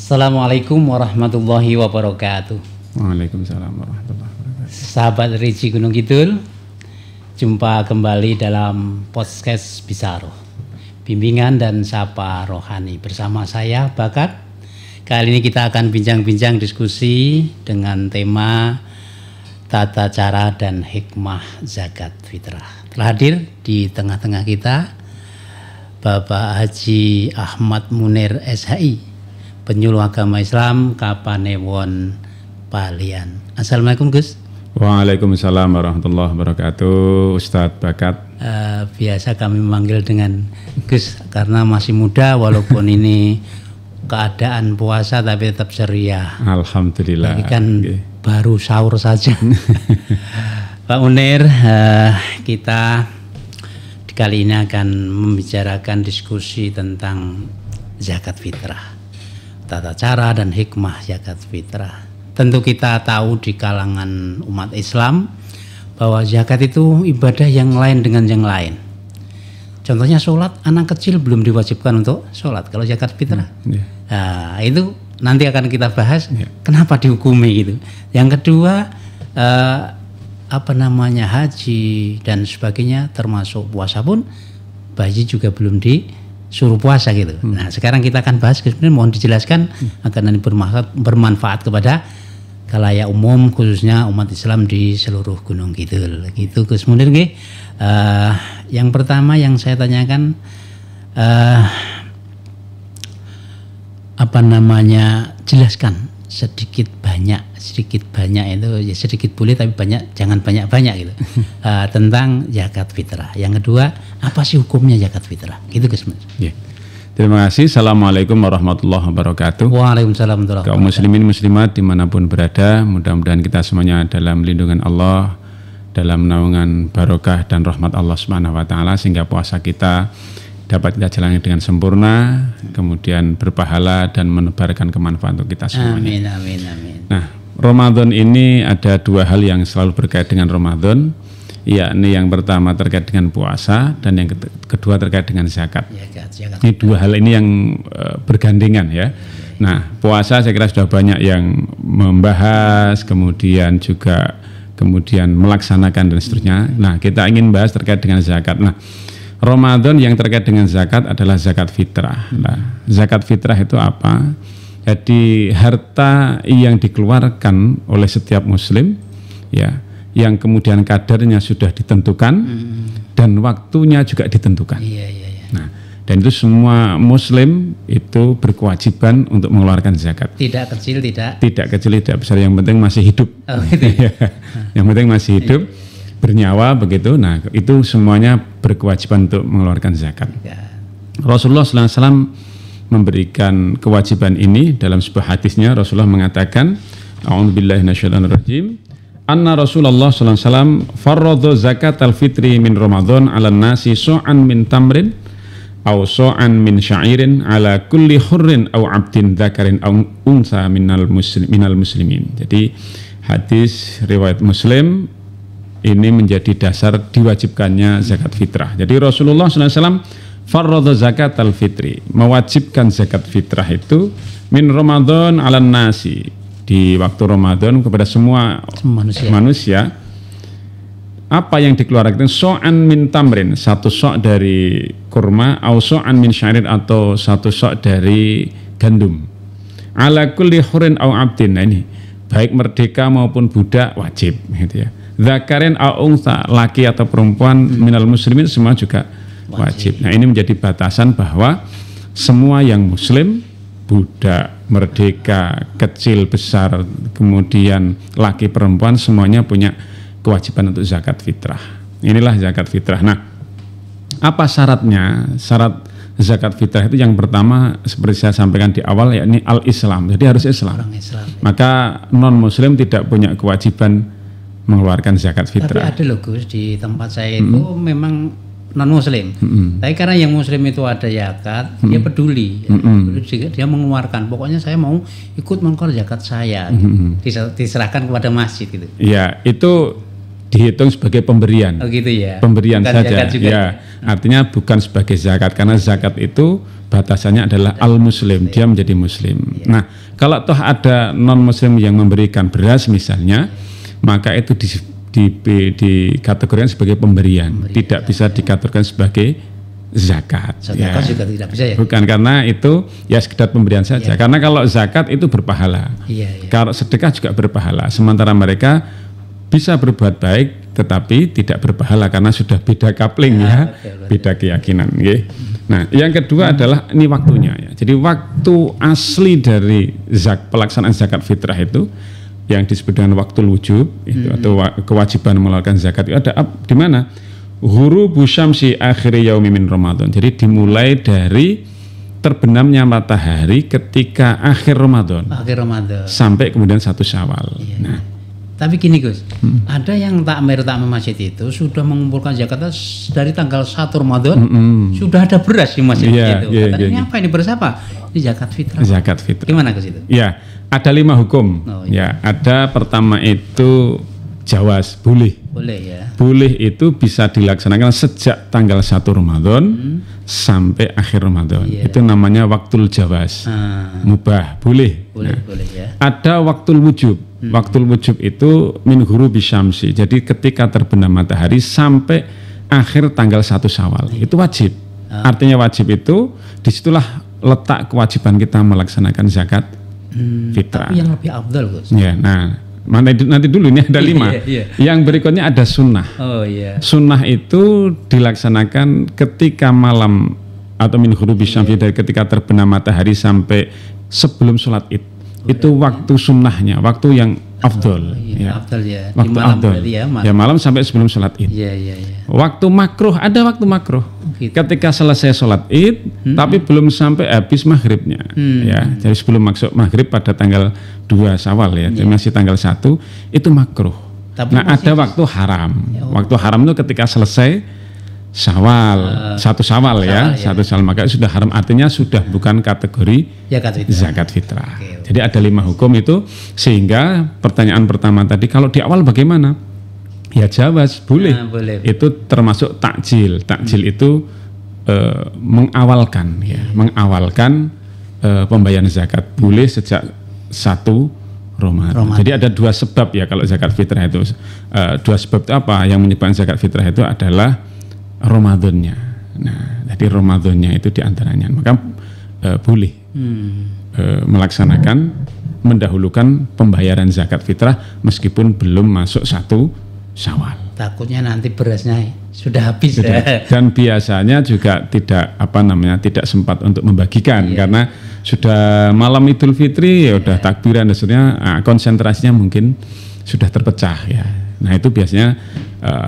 Assalamualaikum warahmatullahi wabarakatuh. Waalaikumsalam warahmatullahi wabarakatuh. Sahabat Riji Gunung Kidul, jumpa kembali dalam podcast Bisaroh, bimbingan dan sapa rohani bersama saya Bakat. Kali ini kita akan bincang-bincang diskusi dengan tema tata cara dan hikmah zakat fitrah. Telah hadir di tengah-tengah kita Bapak Haji Ahmad Munir SHI, penyuluh agama Islam Kapanewon Palian. Assalamualaikum Gus. Waalaikumsalam warahmatullahi wabarakatuh. Ustadz Bakat. Biasa kami memanggil dengan Gus karena masih muda, walaupun ini keadaan puasa tapi tetap ceria. Alhamdulillah. Ini kan baru sahur saja. Pak Munir, kita kali ini akan membicarakan diskusi tentang zakat fitrah, tata cara dan hikmah zakat fitrah. Tentu kita tahu di kalangan umat Islam bahwa zakat itu ibadah yang lain dengan yang lain. Contohnya sholat, anak kecil belum diwajibkan untuk sholat kalau zakat fitrah. Nah, itu nanti akan kita bahas kenapa dihukumi gitu. Yang kedua haji dan sebagainya, termasuk puasa pun bayi juga belum disuruh puasa gitu. Nah, sekarang kita akan bahas, kemudian mohon dijelaskan agar nanti bermanfaat kepada khalayak umum, khususnya umat Islam di seluruh Gunung Kidul. Gitu Gus Munir nggih. Yang pertama yang saya tanyakan, jelaskan sedikit banyak itu ya, sedikit boleh tapi banyak jangan banyak gitu. Tentang zakat fitrah. Yang kedua, apa sih hukumnya zakat fitrah? Gitu Gus. Terima kasih. Assalamualaikum warahmatullahi wabarakatuh. Waalaikumsalam warahmatullahi wabarakatuh. Kaum muslimin muslimat dimanapun berada, mudah-mudahan kita semuanya dalam lindungan Allah, dalam naungan barokah dan rahmat Allah Subhanahu wa taala, sehingga puasa kita dapat kita jalani dengan sempurna, kemudian berpahala dan menebarkan kemanfaatan untuk kita semuanya. Amin. Nah, Ramadan ini ada dua hal yang selalu berkait dengan Ramadan, yakni yang pertama terkait dengan puasa dan yang kedua terkait dengan zakat. Ini dua hal ini yang bergandengan ya. Nah, puasa saya kira sudah banyak yang membahas, kemudian melaksanakan dan seterusnya. Nah, kita ingin bahas terkait dengan zakat. Nah, Ramadan yang terkait dengan zakat adalah zakat fitrah. Nah, zakat fitrah itu apa? Jadi harta yang dikeluarkan oleh setiap muslim ya, yang kemudian kadarnya sudah ditentukan dan waktunya juga ditentukan. Nah, dan itu semua muslim itu berkewajiban untuk mengeluarkan zakat. Tidak kecil, tidak besar, yang penting masih hidup. Yang penting masih hidup, bernyawa begitu. Nah, itu semuanya berkewajiban untuk mengeluarkan zakat. Rasulullah SAW memberikan kewajiban ini dalam sebuah hadisnya. Rasulullah mengatakan, a'udzubillahi minasyaitonirrajim, anna Rasulullah SAW farradha zakat al-fitri min Ramadan 'ala nasi so'an min tamrin aw so'an min sya'irin ala kulli hurrin aw 'abdin dzakarin aw unsa minal muslimin. Jadi hadis riwayat Muslim ini menjadi dasar diwajibkannya zakat fitrah. Jadi Rasulullah SAW farradha zakat al-fitri, mewajibkan zakat fitrah itu min Ramadan 'alan nasi, di waktu Ramadan kepada semua manusia. Apa yang dikeluarkan? So'an min tamrin, satu sok dari kurma, au so'an min syair, atau satu sok dari gandum. Ala kulli hurin au abdin. Nah, ini baik merdeka maupun budak wajib gitu ya. Dzakarin au unsa, laki atau perempuan minal muslimin, semua juga wajib. Nah, ini menjadi batasan bahwa semua yang muslim, budak, merdeka, kecil, besar, kemudian laki, perempuan, semuanya punya kewajiban untuk zakat fitrah. Inilah zakat fitrah. Nah, apa syaratnya? Syarat zakat fitrah itu yang pertama seperti saya sampaikan di awal, yakni al-Islam. Jadi harus Islam. Maka non-muslim tidak punya kewajiban mengeluarkan zakat fitrah. Tapi ada loh Gus, di tempat saya itu memang non muslim. Tapi karena yang muslim itu ada zakat, dia peduli. Dia mengeluarkan, pokoknya saya mau ikut mengeluarkan zakat saya. Diserahkan kepada masjid gitu. Iya, itu dihitung sebagai pemberian. Oh gitu ya. Pemberian bukan saja. Ya, artinya bukan sebagai zakat, karena zakat itu batasannya adalah al-muslim, dia menjadi muslim. Nah, kalau toh ada non-muslim yang memberikan beras misalnya, maka itu dikategorikan sebagai pemberian, tidak bisa dikategorikan sebagai zakat. Zakat juga tidak bisa ya? Bukan, karena itu ya sekedar pemberian saja. Karena kalau zakat itu berpahala. Kalau sedekah juga berpahala. Sementara mereka bisa berbuat baik tetapi tidak berpahala karena sudah beda coupling beda keyakinan. Nah, yang kedua adalah ini waktunya ya. Jadi waktu asli dari pelaksanaan zakat fitrah itu yang disebut dengan waktu wujub itu atau kewajiban mengeluarkan zakat itu ada di mana? Ghurubu syamsi akhir yaumi min Ramadan. Jadi dimulai dari terbenamnya matahari ketika akhir Ramadan. Sampai kemudian 1 Syawal. Nah, tapi gini Gus, ada yang takmir masjid itu sudah mengumpulkan zakat dari tanggal 1 Ramadan, sudah ada beras di masjid itu. Katanya apa ini beras apa? Ini zakat fitrah. Zakat fitrah. Gimana Gus itu? Ya, ada 5 hukum. Ya, ada pertama itu jawaz, boleh. Boleh ya. Boleh itu bisa dilaksanakan sejak tanggal 1 Ramadan sampai akhir Ramadan. Itu namanya waktul jawaz. Mubah, boleh. Boleh ya. Ada waktul wujub. Waktul wujub itu min ghurubi syamsi. Jadi ketika terbenam matahari sampai akhir tanggal 1 Syawal. Itu wajib. Artinya wajib itu disitulah letak kewajiban kita melaksanakan zakat fitrah. Tapi yang lebih afdal Gus. Ya, nah nanti dulu ini ada 5. Yang berikutnya ada sunnah. Sunnah itu dilaksanakan ketika malam atau min ghurubi syamsi, dari ketika terbenam matahari sampai sebelum sholat id. Itu waktu sunnahnya, waktu yang afdol. Afdal ya. Waktu malam afdol. Ya, malam sampai sebelum sholat id. Waktu makruh, ada waktu makruh. Ketika selesai sholat id, tapi belum sampai habis maghribnya. Ya, jadi sebelum masuk maghrib pada tanggal 2 Syawal ya, masih tanggal 1 itu makruh. Nah, ada waktu haram. Waktu haram itu ketika selesai Syawal, 1 Syawal ya, 1 Syawal, maka sudah haram, artinya sudah bukan kategori zakat fitrah. Jadi ada 5 hukum itu, sehingga pertanyaan pertama tadi kalau di awal bagaimana? Ya jawaz, boleh. Itu termasuk takjil. Takjil itu mengawalkan ya, mengawalkan pembayaran zakat, boleh sejak 1 Ramadan. Jadi ada 2 sebab ya kalau zakat fitrah itu. 2 sebab itu apa? Yang menyebabkan zakat fitrah itu adalah Ramadannya. Nah, jadi Ramadannya itu diantaranya. Maka boleh melaksanakan, mendahulukan pembayaran zakat fitrah meskipun belum masuk 1 Syawal. Takutnya nanti berasnya sudah habis. Dan biasanya juga tidak sempat untuk membagikan karena sudah malam Idul Fitri ya udah takbiran dan sebagainya, konsentrasinya mungkin sudah terpecah ya. Nah, itu biasanya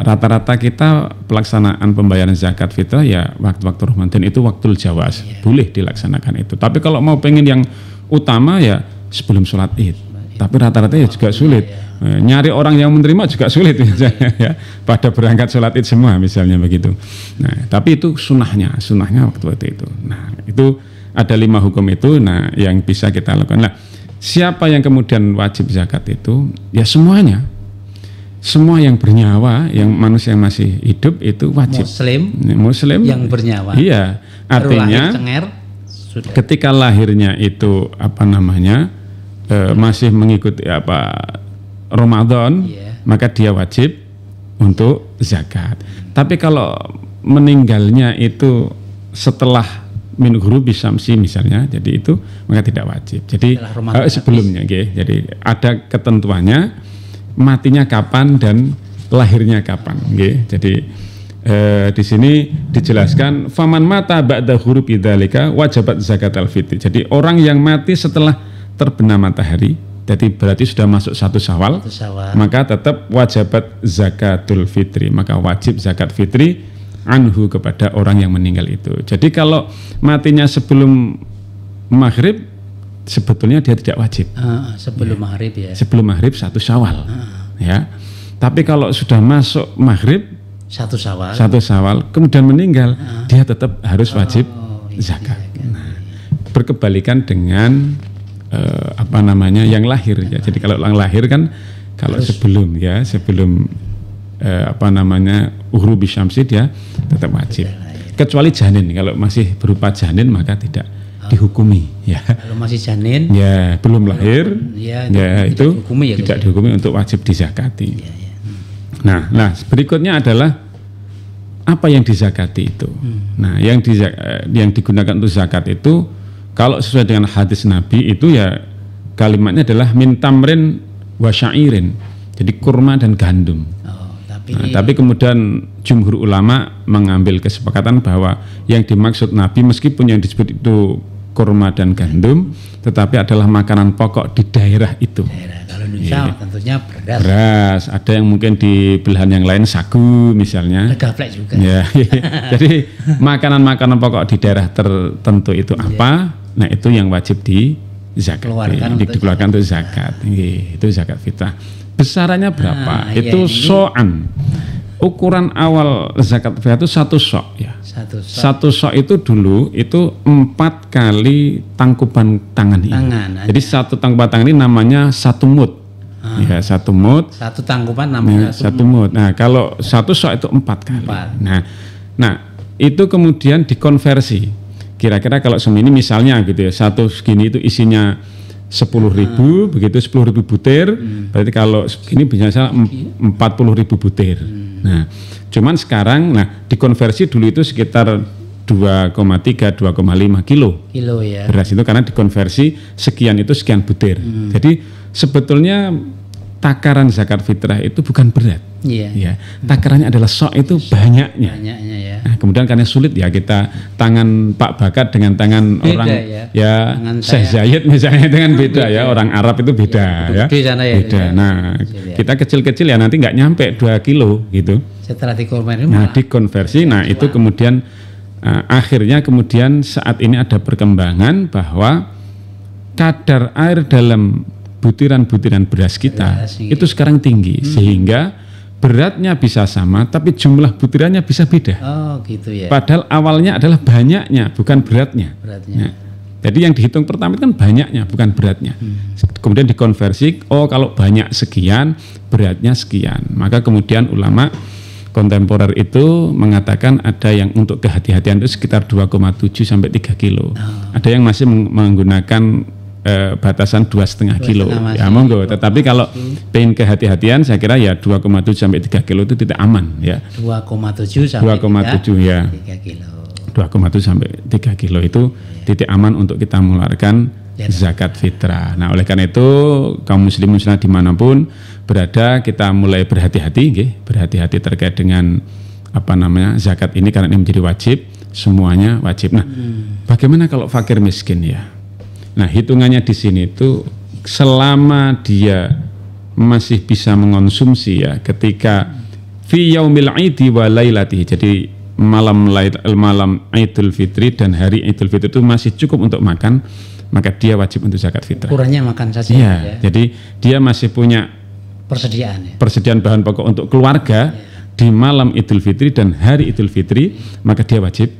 rata-rata kita pelaksanaan pembayaran zakat fitrah ya waktu-waktu Ramadan itu waktul jawaz, boleh dilaksanakan itu. Tapi kalau mau pengen yang utama ya sebelum sholat id. Tapi rata-rata ya juga sulit. Nyari orang yang menerima juga sulit misalnya ya. Pada berangkat sholat id semua misalnya begitu. Nah, tapi itu sunnahnya waktu itu. Nah, itu ada 5 hukum itu. Nah, yang bisa kita lakukan. Nah, siapa yang kemudian wajib zakat itu? Ya semuanya. Semua yang bernyawa, yang manusia yang masih hidup itu wajib. Muslim yang bernyawa. Iya, artinya ketika lahirnya itu masih mengikuti Ramadan, maka dia wajib untuk zakat. Tapi kalau meninggalnya itu setelah min ghurubi syamsi misalnya, jadi itu maka tidak wajib. Jadi sebelumnya, jadi ada ketentuannya. Matinya kapan dan lahirnya kapan, jadi di sini dijelaskan faman mata ba'da ghurubi dzalika wajabat zakatul fitri. Jadi orang yang mati setelah terbenam matahari, jadi berarti sudah masuk 1 Syawal, maka tetap wajabat zakatul fitri, maka wajib zakat fitri anhu kepada orang yang meninggal itu. Jadi kalau matinya sebelum maghrib, sebetulnya dia tidak wajib. Sebelum maghrib ya. Sebelum maghrib 1 Syawal. Ya. Tapi kalau sudah masuk maghrib 1 Syawal kemudian meninggal, dia tetap harus wajib zakat. Nah, berkebalikan dengan yang lahir ya. Jadi kalau yang lahir kan kalau sebelum ghurubi syamsi dia tetap wajib. kecuali janin. Kalau masih berupa janin maka tidak dihukumi ya. Kalau masih janin ya belum lahir ya itu dihukumi ya, tidak dihukumi untuk wajib dizakati. Ya, ya. Nah berikutnya adalah apa yang dizakati itu. Nah yang digunakan untuk zakat itu kalau sesuai dengan hadis Nabi itu ya kalimatnya adalah min tamrin wa syairin. Jadi kurma dan gandum. Tapi kemudian jumhur ulama mengambil kesepakatan bahwa yang dimaksud Nabi meskipun yang disebut itu kurma dan gandum, tetapi adalah makanan pokok di daerah itu. Kalau Indonesia tentunya beras. Beras, ada yang mungkin di belahan yang lain sagu misalnya. Gaplek juga. Ya, jadi makanan-makanan pokok di daerah tertentu itu apa? Nah itu yang wajib dikeluarkan untuk zakat. Itu zakat fitrah. Besarannya berapa? Itu so'an. Ukuran awal zakat fitrah itu 1 sok ya. 1 sok itu dulu itu 4 kali tangkupan tangan ini. Jadi 1 tangkupan tangan ini namanya 1 mud. Ya 1 mud. 1 tangkupan namanya 1 mud. Nah kalau 1 sok itu 4 kali. Nah itu kemudian dikonversi. Kira-kira kalau semini misalnya gitu ya, 1 segini itu isinya 10.000, begitu 10.000 butir, berarti kalau segini bisa 40.000 butir. Nah, cuman sekarang, dikonversi dulu itu sekitar 2,3, 2,5 kilo ya. Beras itu karena dikonversi sekian itu sekian butir. Jadi sebetulnya takaran zakat fitrah itu bukan berat. Ya, takarannya adalah sok itu banyaknya ya. Nah, kemudian karena sulit ya kita tangan Pak Bakat dengan tangan beda, orang ya Syekh Zayed misalnya dengan beda ya, orang Arab itu beda ya. Beda. Nah, kita kecil-kecil ya nanti nggak nyampe 2 kilo gitu. Setelah dikonversi. Dikonversi, itu kemudian akhirnya kemudian saat ini ada perkembangan bahwa kadar air dalam butiran-butiran beras kita itu sekarang tinggi sehingga beratnya bisa sama tapi jumlah butirannya bisa beda. Oh gitu ya. Padahal awalnya adalah banyaknya bukan beratnya. Nah, jadi yang dihitung pertama itu kan banyaknya bukan beratnya. Kemudian dikonversi, kalau banyak sekian beratnya sekian. Maka kemudian ulama kontemporer itu mengatakan ada yang untuk kehati-hatian itu sekitar 2,7 sampai 3 kilo. Ada yang masih menggunakan batasan 2,5 kilo. Ya monggo. Tetapi kalau pengen kehati-hatian, saya kira ya 2,7 sampai 3 kilo itu tidak aman ya. 2,7 sampai 2,7 ya. 3 kilo. 2,7 sampai 3 kilo itu titik aman untuk kita mengeluarkan zakat fitrah. Nah, oleh karena itu kaum muslimin dimanapun berada kita mulai berhati-hati, berhati-hati terkait dengan zakat ini karena ini menjadi wajib, semuanya wajib. Nah, bagaimana kalau fakir miskin ya? Nah, hitungannya di sini itu selama dia masih bisa mengonsumsi ya ketika fi yaumil aidi wa lailatihi. Jadi malam Idul Fitri dan hari Idul Fitri itu masih cukup untuk makan, maka dia wajib untuk zakat fitrah. Ukurannya makan saja ya. Jadi dia masih punya persediaan bahan pokok untuk keluarga di malam Idul Fitri dan hari Idul Fitri, maka dia wajib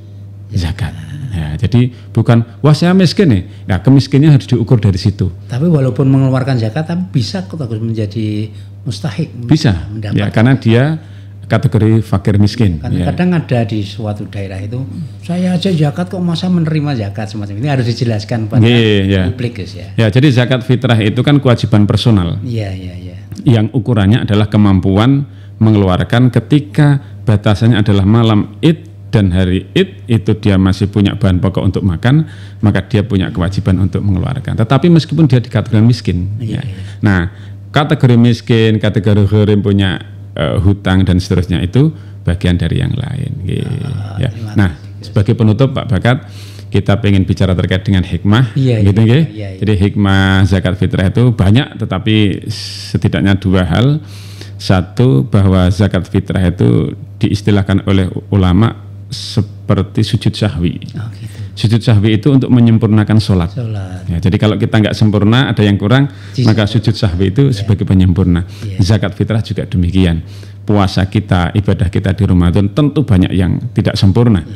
zakat. Ya, jadi bukan wah saya miskin nih. Nah, kemiskinannya harus diukur dari situ. Tapi walaupun mengeluarkan zakat, tapi bisa kok menjadi mustahik. Bisa. Ya, karena dia kategori fakir miskin. Karena kadang ada di suatu daerah itu, saya aja zakat kok masa menerima zakat semacam ini, harus dijelaskan pada publik guys ya. Ya, jadi zakat fitrah itu kan kewajiban personal. Iya. Yang ukurannya adalah kemampuan mengeluarkan ketika batasannya adalah malam Id dan hari Id itu dia masih punya bahan pokok untuk makan, maka dia punya kewajiban untuk mengeluarkan. Tetapi meskipun dia dikatakan miskin, nah kategori miskin, kategori gharim punya hutang dan seterusnya itu bagian dari yang lain. Nah, sebagai penutup Pak Bakat, kita pengen bicara terkait dengan hikmah, Jadi hikmah zakat fitrah itu banyak, tetapi setidaknya 2 hal. Satu, bahwa zakat fitrah itu diistilahkan oleh ulama seperti sujud sahwi. Sujud sahwi itu untuk menyempurnakan sholat. Ya, jadi kalau kita nggak sempurna, ada yang kurang, maka sujud sahwi itu sebagai penyempurna. Zakat fitrah juga demikian. Puasa kita, ibadah kita di Ramadan tentu banyak yang tidak sempurna.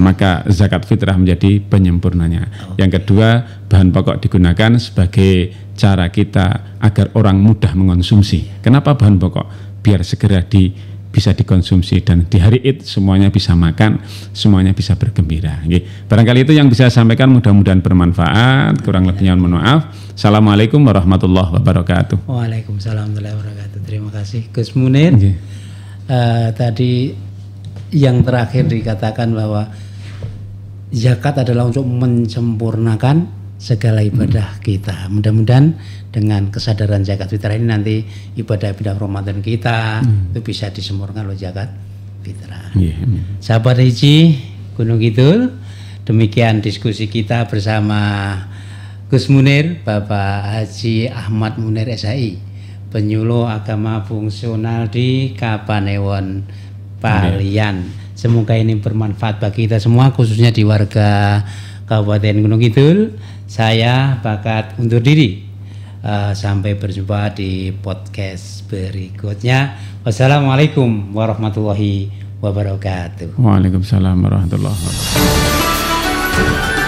Maka zakat fitrah menjadi penyempurnanya. Yang kedua, bahan pokok digunakan sebagai cara kita agar orang mudah mengonsumsi. Kenapa bahan pokok? Biar segera bisa dikonsumsi, dan di hari Id semuanya bisa makan, semuanya bisa bergembira. Barangkali itu yang bisa saya sampaikan, mudah-mudahan bermanfaat. Kurang lebihnya mohon maaf. Assalamualaikum warahmatullahi wabarakatuh. Waalaikumsalam warahmatullahi wabarakatuh. Terima kasih Gus Munir. Tadi yang terakhir dikatakan bahwa zakat adalah untuk menyempurnakan segala ibadah kita. Mudah-mudahan dengan kesadaran zakat fitrah ini nanti ibadah-ibadah Ramadan kita itu bisa disempurnakan oleh zakat fitrah. Sahabat Hiji Gunung Kidul, demikian diskusi kita bersama Gus Munir, Bapak Haji Ahmad Munir SAI, penyuluh agama fungsional di Kapanewon Palian. Semoga ini bermanfaat bagi kita semua, khususnya di warga Kabupaten Gunung Kidul. Saya Bakat undur diri. Sampai berjumpa di podcast berikutnya. Wassalamualaikum warahmatullahi wabarakatuh. Waalaikumsalam warahmatullahi wabarakatuh.